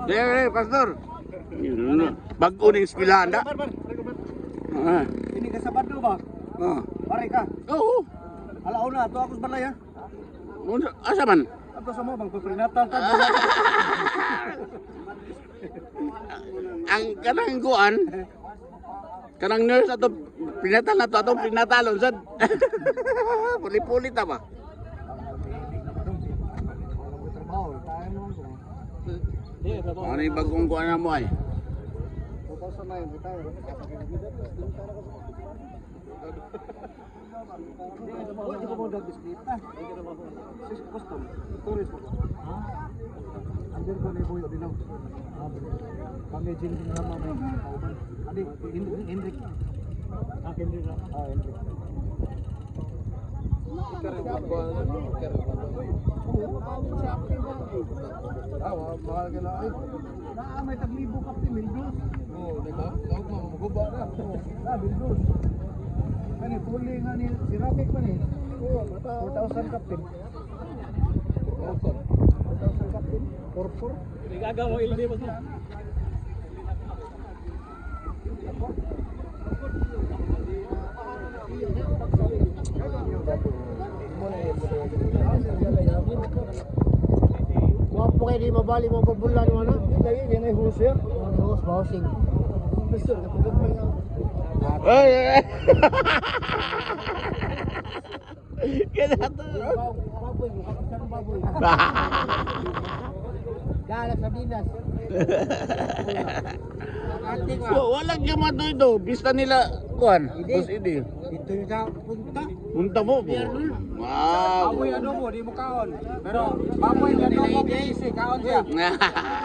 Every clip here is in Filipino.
Dere, pastor. Bago ning eskwelahan da. Ah. Ini ka Sabado ba? Oh. Pare ka. Oo. Alaw na, ato ako sa balay ha. Asa man? Ato sa mo, bang prenatal ta. Ang kanang kuan. Kanang nurse ato prenatal na to atong prenatalon sad. Puli-puli ta ba? Ano yung bagong kuan na mo ay? 2009 retire. Hindi ko mo dag-bisita. Sis custom. Tourist mo. Under ko ni Boyo dinaw. Kami din na naman may kauban. Adi, Hendrik. Hendrik. Hendrik. Mahal ka na ay. May taglibo kapti, Mildos. Oo, diba? Daog mo, maguba na. Mildos. Kani, puli nga ni, si Rapik man eh. 4,000 kaptin. 4,000 kaptin. 4,4. Nagagawa mo ildi mo siya. Wapo kayo di mabali mo pagbulan mo na? Yan ay hose yan. Hose, housing. Mister, kapagod mo yan. Ay. Kaya to. Baboy, kapag sa baboy. Galak sa dinas. Wala gyud mato ito. Bista nila kuan. Bus ini. Dito yung sa punta. Punta mo. Wow. Baboy ano mo, di mo kaon. Pero baboy ano mo, easy, kaon siya.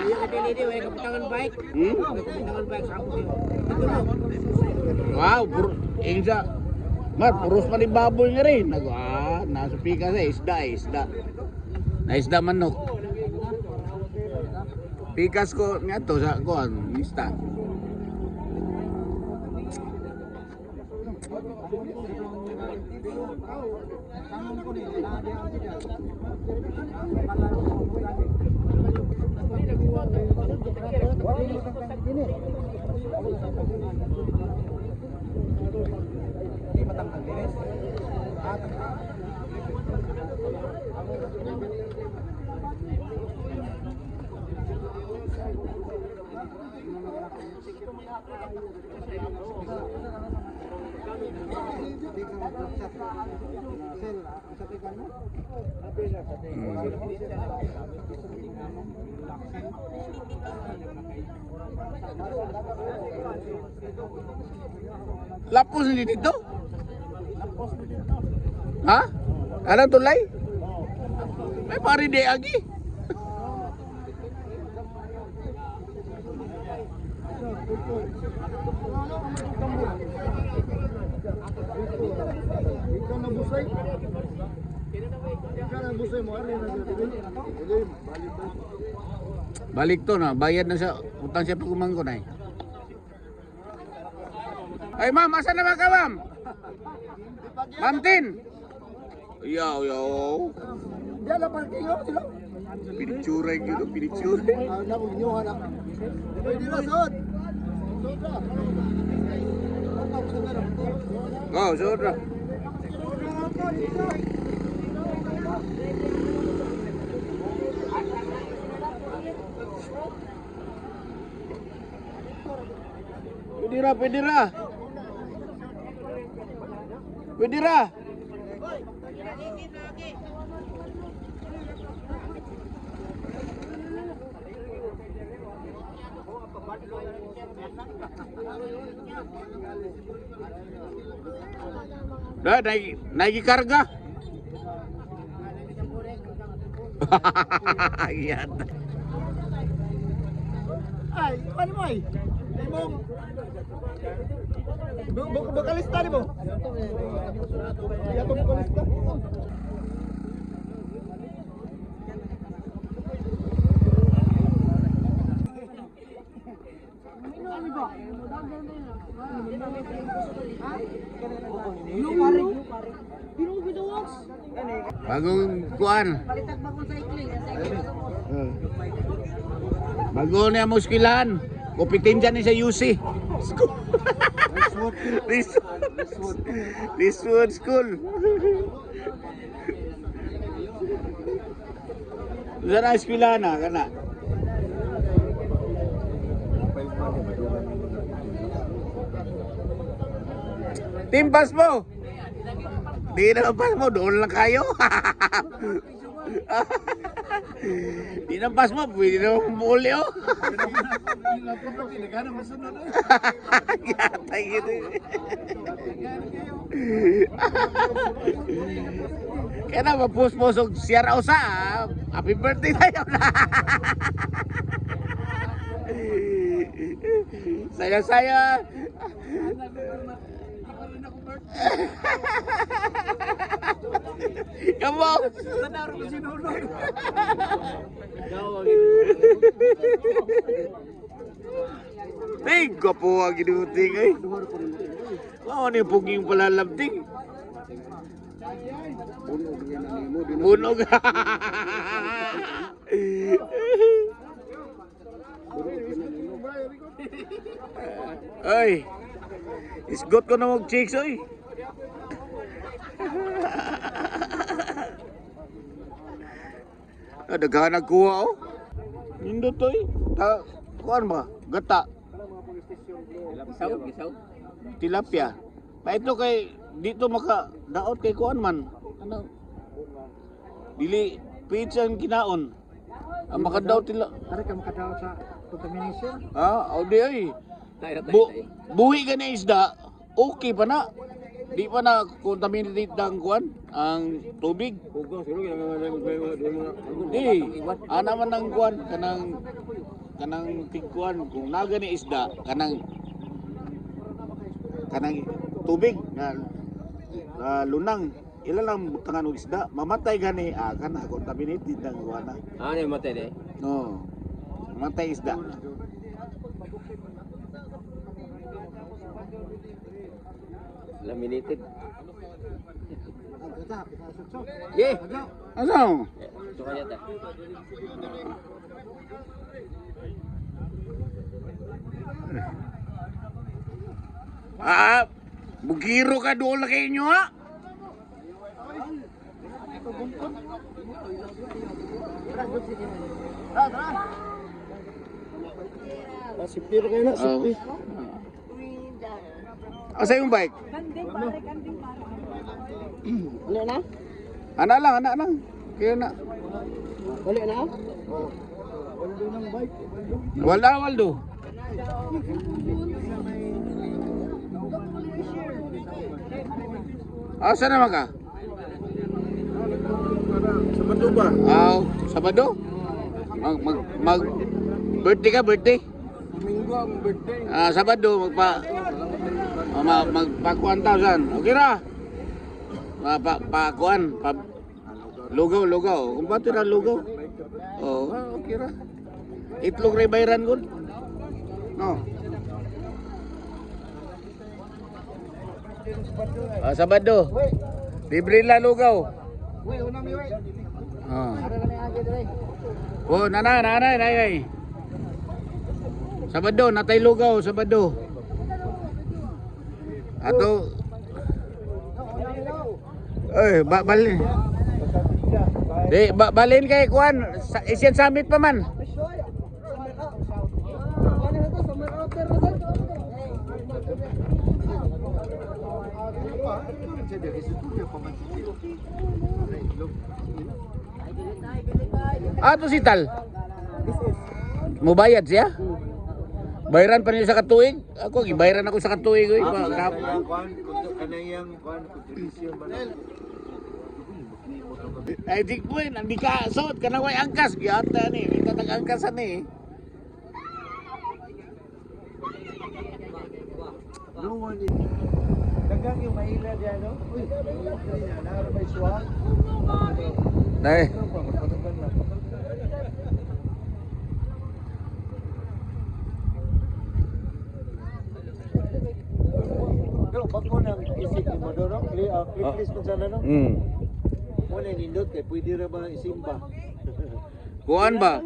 Iyo ka dinidi, way kapitangan bike. Kapitangan bike sa ako. Wow, ingsa. Mar, puros pa ni baboy nga rin. Nasa pika sa isda. Na isda manok. Pikas ko nga to sa kuan, mista. Lapos ni dito? Ha? Anong tulay? May pari de agi. Ikaw na busay. Ikaw na busay mo, ano na Balik to na, bayad na sa utang siya pagkumangko na eh. Ay ma'am, asan naman ka ma'am? Ma'am Tin! Yaw. Diyan na parking ako sila. Pinicturay gitu, pinicturay. Na ko ginyo na. Pwede na sod. Oh, sobra. Pwede ra. Dah naik karga. Iya. Ay, ano mo ay? Ay mo. Bakalista ni mo. Iya to bakalista. Bagong kuan. Algo niya mo eskwelahan. Kupitin dyan ni sa UC. Liswood School. Sana eskwelahan na, kana. Timpas mo. Di na pas mo, doon lang kayo. Di na pas mo, pwede na muli oh. Yata gitu. Kaya na mapus-pus og siya raw sa happy birthday tayo na. Saya-saya. Kamu Tiga po ang ginuting eh. Ano ni puging palalabting? Bunog. Ay. Isgot ko na mag-chicks oy. Daghan nagkuha oh. Nindot to eh. Kuan ba? Gata. Gisaw. Tilapia. Pa ito kay dito maka daot kay kuan man. Ano? Dili pizza ang kinaon. Ang makadaw tila. Tara ka makadaw sa contamination. Di ay. Buhi gani isda. Okay pa na. Di pa na contaminated ang kuan ang tubig. Di. Ana man ang kuan kanang tigkuan kung naga ni isda kanang tubig na lunang ila lang butangan og isda mamatay gani kana contaminated ang kuan na. Ano yung matay de? No. Mamatay isda. Laminated. Yeah. Ano? Ito kaya ta. Bugiro ka doon na kayo nyo ha? Sipir kayo na, sipir. Asa yung bike? Kanding pare. Ano na? Anak lang. Kaya na. Wala na? Wala, Waldo. Asa naman ka? Sabado ba? Sabado? Mag birthday ka, birthday? Domingo ang birthday. Sabado magpakuan tawsan. Okay ra. Pakuan, lugaw. Kung ba tira lugaw? Okay ra. Itlog ray bayran gud. No. Sabado. Libre la lugaw. Uy, una mi wey. Nanay. Sabado, natay lugaw, Sabado. Ato. Balin. Balin kay kuan, Asian Summit pa man. Ato si Tal. Mubayad siya? Bayaran pa niya sa katuig? Ako, gibayaran ako sa katuig. Ay, di ko hindi ka suot ka na way angkas. Giyata ni, hindi ka nag-angkasan eh. No one is. Dagang yung mahila diyan, no? Uy, naro may swang. Dahil. Pero pag mo nang isip ni Modoro, click mo sana, no? Mo na nindot kay pwede ra ba isimba? Kuan ba?